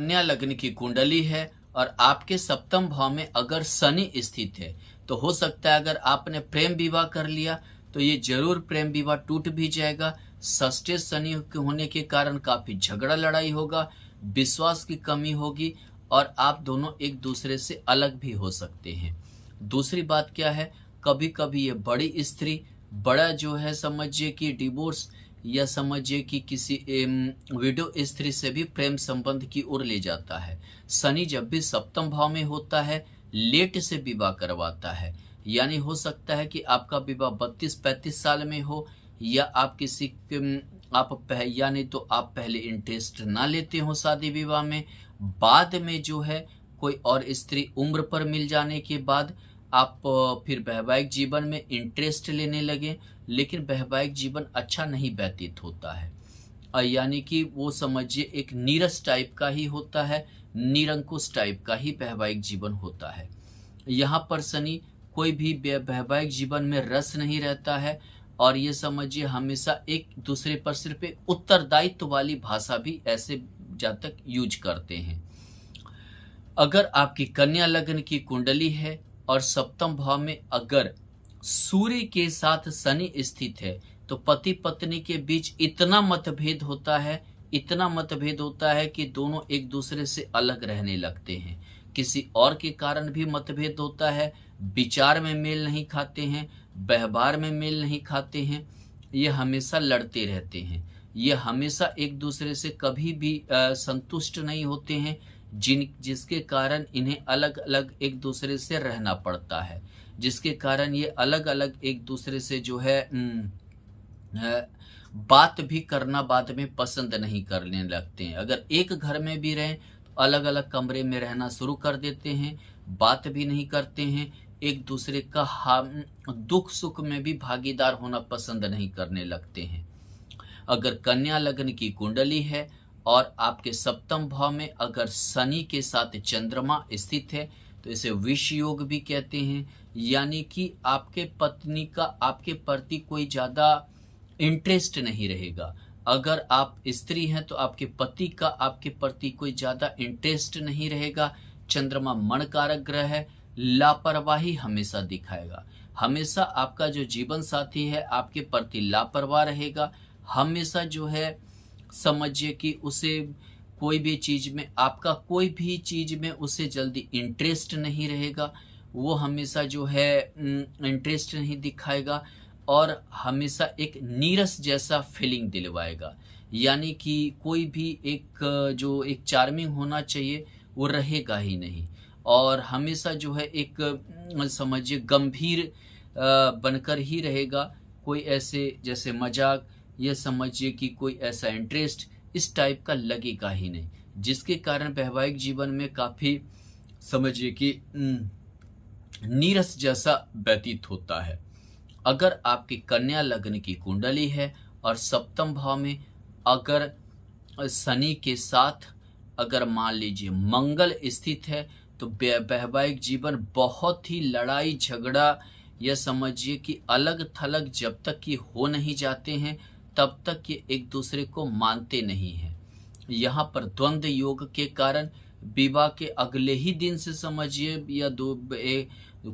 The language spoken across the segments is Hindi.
कन्या लग्न की कुंडली है और आपके सप्तम भाव में अगर शनि स्थित है तो हो सकता है अगर आपने प्रेम विवाह कर लिया तो ये जरूर प्रेम विवाह टूट भी जाएगा। षष्ठे शनि होने के कारण काफी झगड़ा लड़ाई होगा, विश्वास की कमी होगी और आप दोनों एक दूसरे से अलग भी हो सकते हैं। दूसरी बात क्या है, कभी कभी ये बड़ी स्त्री बड़ा जो है समझिए कि डिवोर्स या समझिए कि किसी विडो स्त्री से भी प्रेम संबंध की ओर ले जाता है। शनि जब भी सप्तम भाव में होता है लेट से विवाह करवाता है, यानी हो सकता है कि आपका विवाह 32-35 साल में हो या आप किसी यानी तो आप पहले इंटरेस्ट ना लेते हो शादी विवाह में, बाद में जो है कोई और स्त्री उम्र पर मिल जाने के बाद आप फिर वैवाहिक जीवन में इंटरेस्ट लेने लगे, लेकिन वैवाहिक जीवन अच्छा नहीं व्यतीत होता है। यानी कि वो समझिए एक नीरस टाइप का ही होता है, निरंकुश टाइप का ही वैवाहिक जीवन होता है। यहाँ पर शनि कोई भी वैवाहिक जीवन में रस नहीं रहता है और ये समझिए हमेशा एक दूसरे पर सिर्फ एक उत्तरदायित्व वाली भाषा भी ऐसे जातक यूज करते हैं। अगर आपकी कन्या लग्न की कुंडली है और सप्तम भाव में अगर सूर्य के साथ शनि स्थित है तो पति पत्नी के बीच इतना मतभेद होता है, इतना मतभेद होता है कि दोनों एक दूसरे से अलग रहने लगते हैं। किसी और के कारण भी मतभेद होता है, विचार में मेल नहीं खाते हैं, व्यवहार में मेल नहीं खाते हैं, ये हमेशा लड़ते रहते हैं, ये हमेशा एक दूसरे से कभी भी संतुष्ट नहीं होते हैं, जिसके कारण इन्हें अलग अलग एक दूसरे से रहना पड़ता है, जिसके कारण ये अलग अलग एक दूसरे से जो है बात भी करना बाद में पसंद नहीं करने लगते हैं। अगर एक घर में भी रहें तो अलग अलग कमरे में रहना शुरू कर देते हैं, बात भी नहीं करते हैं, एक दूसरे का दुख सुख में भी भागीदार होना पसंद नहीं करने लगते हैं। अगर कन्या लग्न की कुंडली है और आपके सप्तम भाव में अगर शनि के साथ चंद्रमा स्थित है तो इसे विष योग भी कहते हैं, यानी कि आपके पत्नी का आपके प्रति कोई ज़्यादा इंटरेस्ट नहीं रहेगा। अगर आप स्त्री हैं तो आपके पति का आपके प्रति कोई ज़्यादा इंटरेस्ट नहीं रहेगा। चंद्रमा मन कारक ग्रह है, लापरवाही हमेशा दिखाएगा, हमेशा आपका जो जीवन साथी है आपके प्रति लापरवाह रहेगा, हमेशा जो है समझिए कि उसे कोई भी चीज़ में आपका कोई भी चीज़ में उसे जल्दी इंटरेस्ट नहीं रहेगा, वो हमेशा जो है इंटरेस्ट नहीं दिखाएगा और हमेशा एक नीरस जैसा फीलिंग दिलवाएगा, यानी कि कोई भी एक जो एक चार्मिंग होना चाहिए वो रहेगा ही नहीं और हमेशा जो है एक समझिए गंभीर बनकर ही रहेगा। कोई ऐसे जैसे मजाक ये समझिए कि कोई ऐसा इंटरेस्ट इस टाइप का लगेगा ही नहीं, जिसके कारण वैवाहिक जीवन में काफ़ी समझिए कि नीरस जैसा व्यतीत होता है। अगर आपकी कन्या लग्न की कुंडली है और सप्तम भाव में अगर शनि के साथ अगर मान लीजिए मंगल स्थित है तो वैवाहिक जीवन बहुत ही लड़ाई झगड़ा या समझिए कि अलग थलग जब तक कि हो नहीं जाते हैं तब तक ये एक दूसरे को मानते नहीं हैं। यहाँ पर द्वंद्व योग के कारण विवाह के अगले ही दिन से समझिए या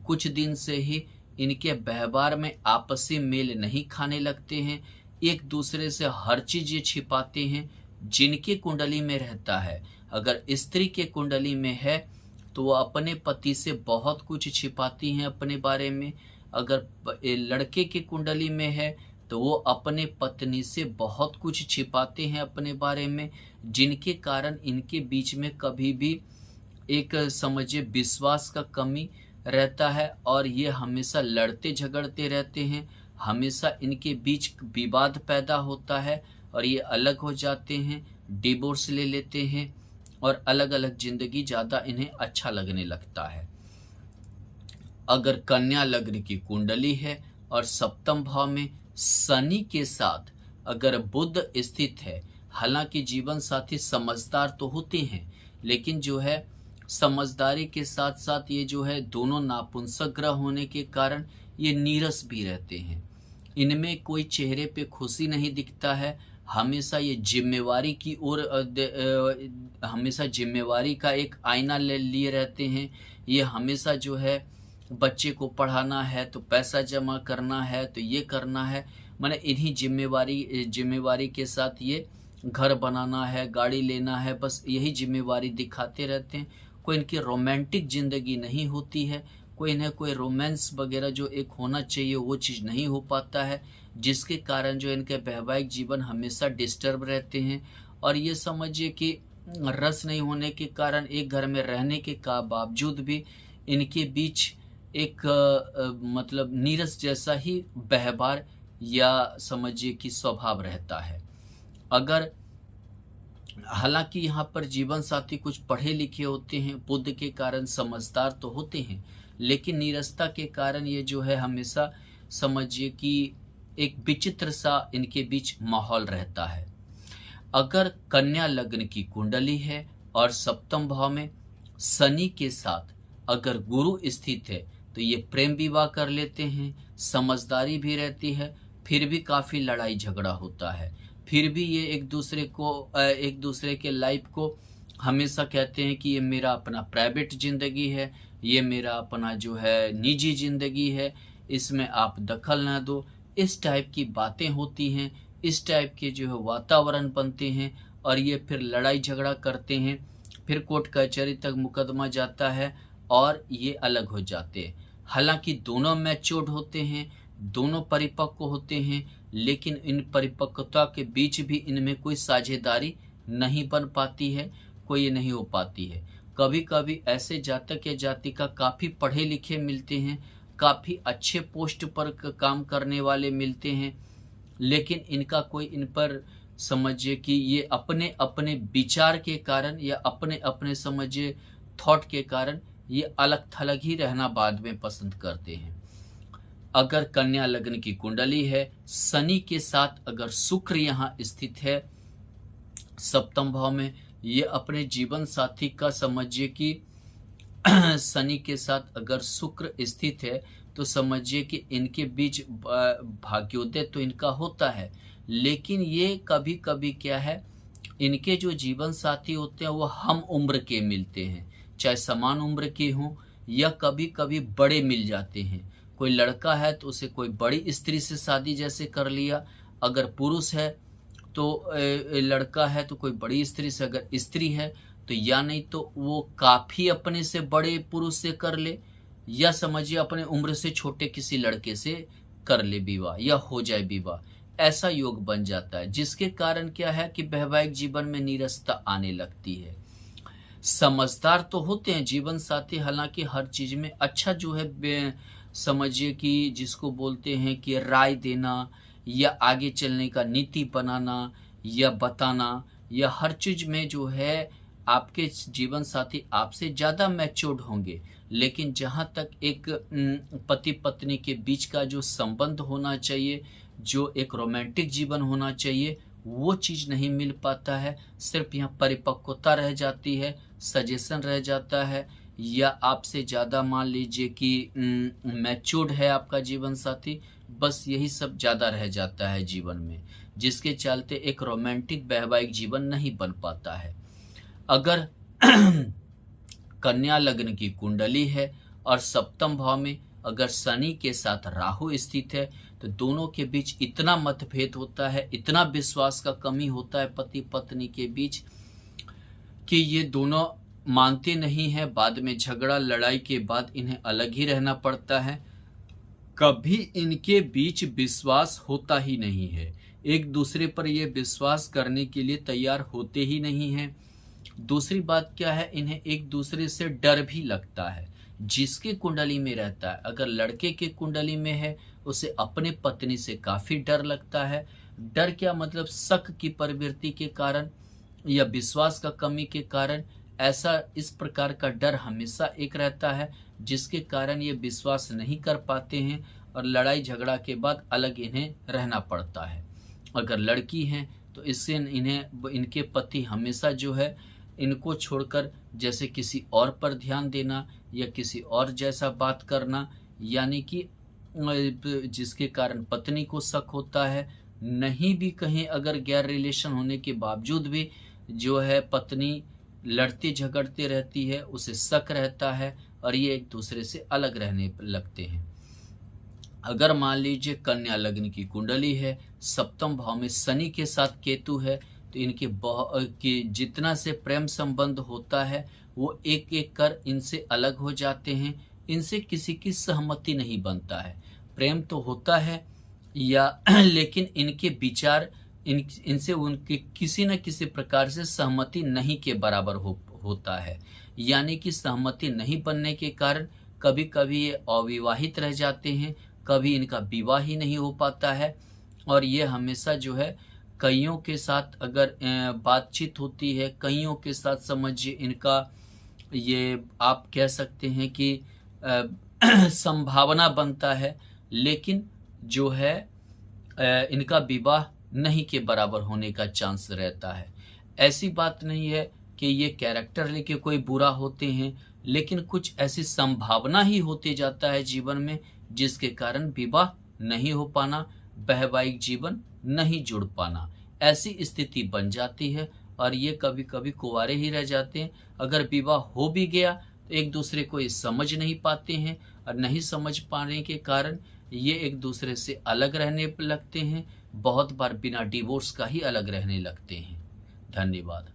कुछ दिन से ही इनके व्यवहार में आपसी मेल नहीं खाने लगते हैं, एक दूसरे से हर चीज़ ये छिपाते हैं। जिनके कुंडली में रहता है, अगर स्त्री के कुंडली में है तो वो अपने पति से बहुत कुछ छिपाती हैं अपने बारे में, अगर लड़के के कुंडली में है तो वो अपने पत्नी से बहुत कुछ छिपाते हैं अपने बारे में, जिनके कारण इनके बीच में कभी भी एक समझिए विश्वास का कमी रहता है और ये हमेशा लड़ते झगड़ते रहते हैं, हमेशा इनके बीच विवाद पैदा होता है और ये अलग हो जाते हैं, डिवोर्स ले लेते हैं और अलग अलग जिंदगी ज़्यादा इन्हें अच्छा लगने लगता है। अगर कन्या लग्न की कुंडली है और सप्तम भाव में शनि के साथ अगर बुध स्थित है, हालांकि जीवन साथी समझदार तो होते हैं लेकिन जो है समझदारी के साथ साथ ये जो है दोनों नापुंसक ग्रह होने के कारण ये नीरस भी रहते हैं, इनमें कोई चेहरे पे खुशी नहीं दिखता है, हमेशा ये जिम्मेवारी की ओर हमेशा जिम्मेवारी का एक आईना ले लिए रहते हैं। ये हमेशा जो है बच्चे को पढ़ाना है तो पैसा जमा करना है तो ये करना है, माने इन्हीं जिम्मेवारी के साथ ये घर बनाना है, गाड़ी लेना है, बस यही जिम्मेवारी दिखाते रहते हैं। कोई इनकी रोमांटिक ज़िंदगी नहीं होती है, कोई इन्हें कोई रोमांस वगैरह जो एक होना चाहिए वो चीज़ नहीं हो पाता है, जिसके कारण जो इनके वैवाहिक जीवन हमेशा डिस्टर्ब रहते हैं। और ये समझिए कि रस नहीं होने के कारण एक घर में रहने के बावजूद भी इनके बीच एक मतलब नीरस जैसा ही व्यवहार या समझिए कि स्वभाव रहता है। अगर हालांकि यहाँ पर जीवन साथी कुछ पढ़े लिखे होते हैं, बुद्धि के कारण समझदार तो होते हैं, लेकिन नीरसता के कारण ये जो है हमेशा समझिए कि एक विचित्र सा इनके बीच माहौल रहता है। अगर कन्या लग्न की कुंडली है और सप्तम भाव में शनि के साथ अगर गुरु स्थित है तो ये प्रेम विवाह कर लेते हैं, समझदारी भी रहती है, फिर भी काफ़ी लड़ाई झगड़ा होता है, फिर भी ये एक दूसरे के लाइफ को हमेशा कहते हैं कि ये मेरा अपना प्राइवेट ज़िंदगी है, ये मेरा अपना जो है निजी ज़िंदगी है, इसमें आप दखल ना दो। इस टाइप की बातें होती हैं, इस टाइप के जो है वातावरण बनते हैं और ये फिर लड़ाई झगड़ा करते हैं, फिर कोर्ट कचहरी तक मुकदमा जाता है और ये अलग हो जाते हैं। हालांकि दोनों मैच्योर्ड होते हैं, दोनों परिपक्व होते हैं, लेकिन इन परिपक्वता के बीच भी इनमें कोई साझेदारी नहीं बन पाती है, कोई नहीं हो पाती है। कभी कभी ऐसे जातक या जातिका काफ़ी पढ़े लिखे मिलते हैं, काफ़ी अच्छे पोस्ट पर काम करने वाले मिलते हैं, लेकिन इनका कोई इन पर समझिए कि ये अपने अपने विचार के कारण या अपने अपने समझिए थॉट के कारण ये अलग थलग ही रहना बाद में पसंद करते हैं। अगर कन्या लग्न की कुंडली है, शनि के साथ अगर शुक्र यहाँ स्थित है सप्तम भाव में, ये अपने जीवन साथी का समझिए कि शनि के साथ अगर शुक्र स्थित है तो समझिए कि इनके बीच भाग्योदय तो इनका होता है, लेकिन ये कभी कभी क्या है, इनके जो जीवन साथी होते हैं वो हम उम्र के मिलते हैं, चाहे समान उम्र के हों या कभी कभी बड़े मिल जाते हैं। कोई लड़का है तो उसे कोई बड़ी स्त्री से शादी जैसे कर लिया, अगर पुरुष है तो लड़का है तो कोई बड़ी स्त्री से, अगर स्त्री है तो या नहीं तो वो काफ़ी अपने से बड़े पुरुष से कर ले या समझिए अपने उम्र से छोटे किसी लड़के से कर ले विवाह या हो जाए विवाह, ऐसा योग बन जाता है, जिसके कारण क्या है कि वैवाहिक जीवन में नीरसता आने लगती है। समझदार तो होते हैं जीवन साथी, हालांकि हर चीज़ में अच्छा जो है समझिए कि जिसको बोलते हैं कि राय देना या आगे चलने का नीति बनाना या बताना या हर चीज़ में जो है आपके जीवन साथी आपसे ज़्यादा मैच्योर्ड होंगे, लेकिन जहाँ तक एक पति पत्नी के बीच का जो संबंध होना चाहिए, जो एक रोमांटिक जीवन होना चाहिए, वो चीज़ नहीं मिल पाता है। सिर्फ यहाँ परिपक्वता रह जाती है, सजेशन रह जाता है, या आपसे ज़्यादा मान लीजिए कि मैच्योर्ड है आपका जीवन साथी, बस यही सब ज़्यादा रह जाता है जीवन में, जिसके चलते एक रोमांटिक वैवाहिक जीवन नहीं बन पाता है। अगर कन्या लग्न की कुंडली है और सप्तम भाव में अगर शनि के साथ राहु स्थित है तो दोनों के बीच इतना मतभेद होता है, इतना विश्वास का कमी होता है पति पत्नी के बीच कि ये दोनों मानते नहीं हैं। बाद में झगड़ा लड़ाई के बाद इन्हें अलग ही रहना पड़ता है। कभी इनके बीच विश्वास होता ही नहीं है, एक दूसरे पर ये विश्वास करने के लिए तैयार होते ही नहीं हैं। दूसरी बात क्या है, इन्हें एक दूसरे से डर भी लगता है। जिसके कुंडली में रहता है, अगर लड़के के कुंडली में है उसे अपने पत्नी से काफ़ी डर लगता है। डर क्या मतलब, शक की प्रवृत्ति के कारण या विश्वास का कमी के कारण ऐसा इस प्रकार का डर हमेशा एक रहता है, जिसके कारण ये विश्वास नहीं कर पाते हैं और लड़ाई झगड़ा के बाद अलग इन्हें रहना पड़ता है। अगर लड़की हैं तो इससे इनके पति हमेशा जो है इनको छोड़कर जैसे किसी और पर ध्यान देना या किसी और जैसा बात करना, यानी कि जिसके कारण पत्नी को शक होता है, नहीं भी कहें, अगर गैर रिलेशन होने के बावजूद भी जो है पत्नी लड़ती झगड़ती रहती है, उसे शक रहता है और ये एक दूसरे से अलग रहने लगते हैं। अगर मान लीजिए कन्या लग्न की कुंडली है, सप्तम भाव में शनि के साथ केतु है, तो इनके कि जितना से प्रेम संबंध होता है वो एक एक कर इनसे अलग हो जाते हैं। इनसे किसी की सहमति नहीं बनता है। प्रेम तो होता है या लेकिन इनके विचार इनसे उनके किसी न किसी प्रकार से सहमति नहीं के बराबर होता है। यानी कि सहमति नहीं बनने के कारण कभी कभी ये अविवाहित रह जाते हैं, कभी इनका विवाह ही नहीं हो पाता है। और ये हमेशा जो है कईयों के साथ अगर बातचीत होती है, कईयों के साथ समझिए इनका ये आप कह सकते हैं कि संभावना बनता है, लेकिन जो है इनका विवाह नहीं के बराबर होने का चांस रहता है। ऐसी बात नहीं है कि ये कैरेक्टर लेके कोई बुरा होते हैं, लेकिन कुछ ऐसी संभावना ही होती जाता है जीवन में जिसके कारण विवाह नहीं हो पाना, वैवाहिक जीवन नहीं जुड़ पाना, ऐसी स्थिति बन जाती है। और ये कभी कभी कुंवारे ही रह जाते हैं। अगर विवाह हो भी गया तो एक दूसरे को ये समझ नहीं पाते हैं, और नहीं समझ पाने के कारण ये एक दूसरे से अलग रहने लगते हैं। बहुत बार बिना डिवोर्स का ही अलग रहने लगते हैं। धन्यवाद।